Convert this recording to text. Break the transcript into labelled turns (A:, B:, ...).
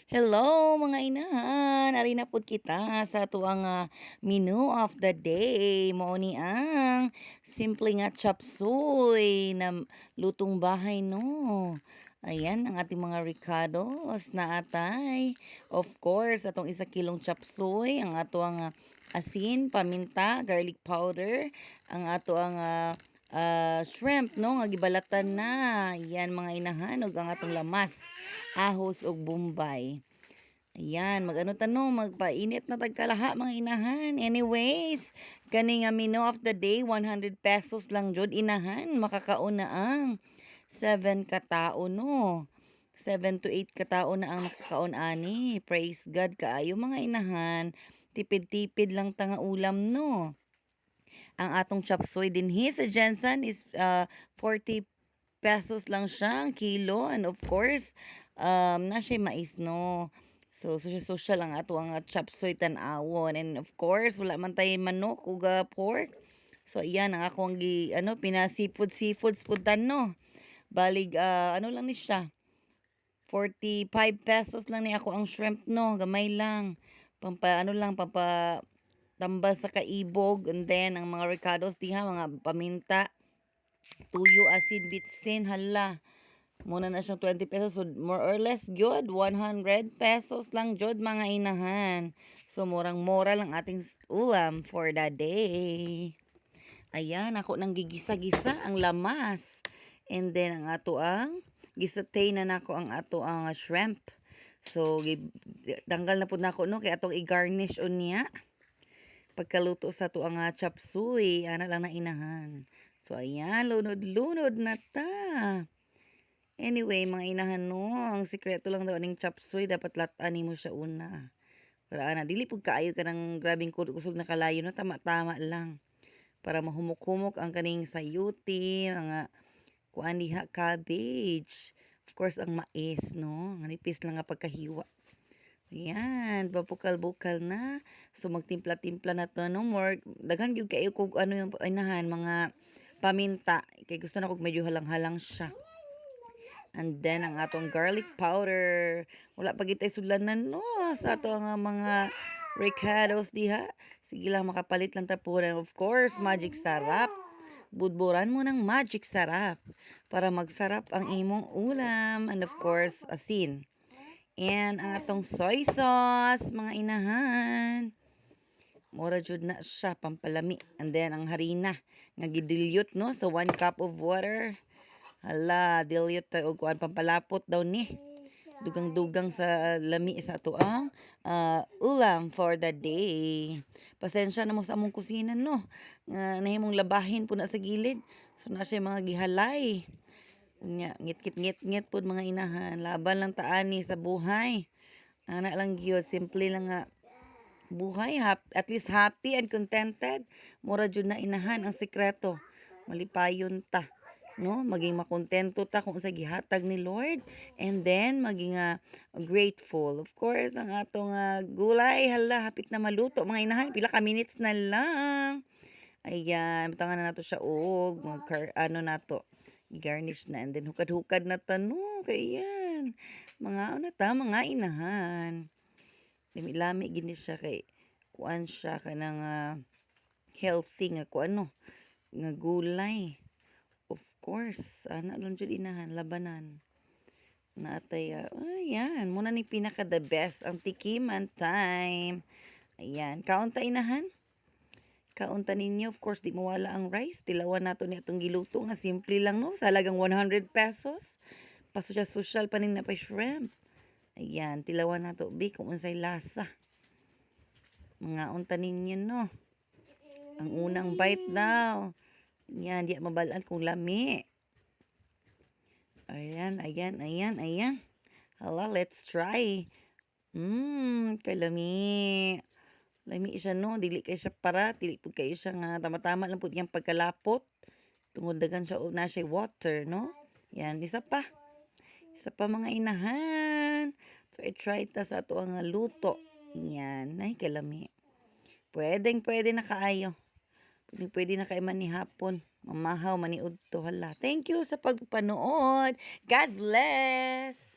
A: Hello mga inahan, ari na pud kita sa tuang menu of the day. Mao ni ang simple nga chop suey na lutong bahay no. Ayan ang ating mga ricados na atay. Of course, atong 1 kilong chop suey, ang ato ang asin, paminta, garlic powder, ang ato ang shrimp no nga gibalatan na. Yan mga inahan ug ang atong lamas, ahos ug bombay. Ayan, mag-ano tanong, magpainit na tagkalaha mga inahan. Anyways, kani nga menu of the day, 100 pesos lang jud inahan. Makakaon na ang 7 katao no. 7 to 8 katao na ang makakaon ani. Praise God kaayo mga inahan. Tipid-tipid lang tanga ulam no. Ang atong chop suey dinhi sa Jensen is 40 pesos lang siya ang kilo, and of course na siya mais no. So social ang ato ang chop suey tan-awon, and of course wala man tay manok ug pork. So iyan ang akong pina seafoods pud no. Balig ano lang ni siya, 45 pesos lang ni ako ang shrimp no, gamay lang. Pampa tambal sa kaibog, and then ang mga ricados diha mga paminta, tuyo, asin, bitsin, hala. Muna na siyang 20 pesos. So, more or less, good. 100 pesos lang, jud mga inahan. So, murang-mura lang ating ulam for the day. Ayan, ako nang gigisa-gisa ang lamas. And then, ang ato ang gisatay na nako ang ato ang shrimp. So, tanggal na po na ako, no? Kaya atong i-garnish unya pagkaluto sa to ang chop suey, ana lang na inahan. So ayan, lunod-lunod na ta. Anyway, mga inahan no, ang sikreto lang daw ning chop suey, dapat lat-ani mo siya una. Para ana dili pud kaayo ka ng grabing kusog na kalayo no, tama-tama lang. Para mahumok-humok ang kaning sayuti, mga kuan diha, cabbage. Of course ang mais no, nga nipis lang nga pagkahiwa. Ayan, babukal-bukal na. So magtimpla-timpla na to no more. Daghan gyud kayo kog ano yung inahan, mga paminta. Kay gusto na kog medyo halang-halang siya. And then ang atong garlic powder. Wala pa gitay sudlanan no sa ato nga mga ricados diha. Sige lang makapalit lang tapunan. Of course, magic sarap. Budburan mo ng magic sarap para magsarap ang imong ulam. And of course, asin. And ang atong soy sauce, mga inahan. Mura jud na siya, pampalami. And then ang harina nga gidilyot no sa 1 cup of water. Hala, dilute tayo og kuan, pampalapot daw ni. Dugang-dugang sa lami sa ato ang ulam for the day. Pasensya na mo sa among kusina no. Nahimong labahin po na sa gilid. So na siya mga gihalay. Nya, ngit-ngit-ngit pud mga inahan. Laban lang taani sa buhay. Ana lang gyud, simple lang nga buhay. At least happy and contented. Mura jud na inahan ang sikreto. Malipayon ta. No, maging makontento ta kung sa gihatag ni Lord, and then maging grateful. Of course, ang atong gulay, hala, hapit na maluto mga inahan, pila ka minutes na lang. Ayan, butangan na nato siya og ano nato, i-garnish na, and then hukad-hukad na tano kay yan. Mga ano ta, mga inahan. Lami-lami gini siya kay kuan siya kanang healthy nga kuan no, nga gulay. Of course, ana lang jud inahan, labanan. Natay, ayan, muna ni pinaka the best, ang tikiman time. Ayan, kaunta inahan. Kaunta ninyo, of course, di mawala ang rice. Tilawan nato ni atong giluto nga simple lang no, sa halagang 100 pesos. Pasosyal pa nin na pa shrimp. Ayan, tilawan nato bi kung unsay lasa. Mga unta ninyo no. Ang unang bite daw. Yan, di mabalaan kung lami. Ayan, ayan, ayan, ayan. Hala, let's try. Kalami. Lami siya no, dili kay siya para, dili pud kayo siya nga tama-tama lang pud yang pagkalapot. Tungod dagan siya na siya water no. Yan, isa pa. Isa pa mga inahan. So I try ta sa ato ang luto. Yan, ay kalami. Pwede na kaayo. Pwede na kay manihapon. Mamahaw, maniudto, hala. Thank you sa pagpanood. God bless!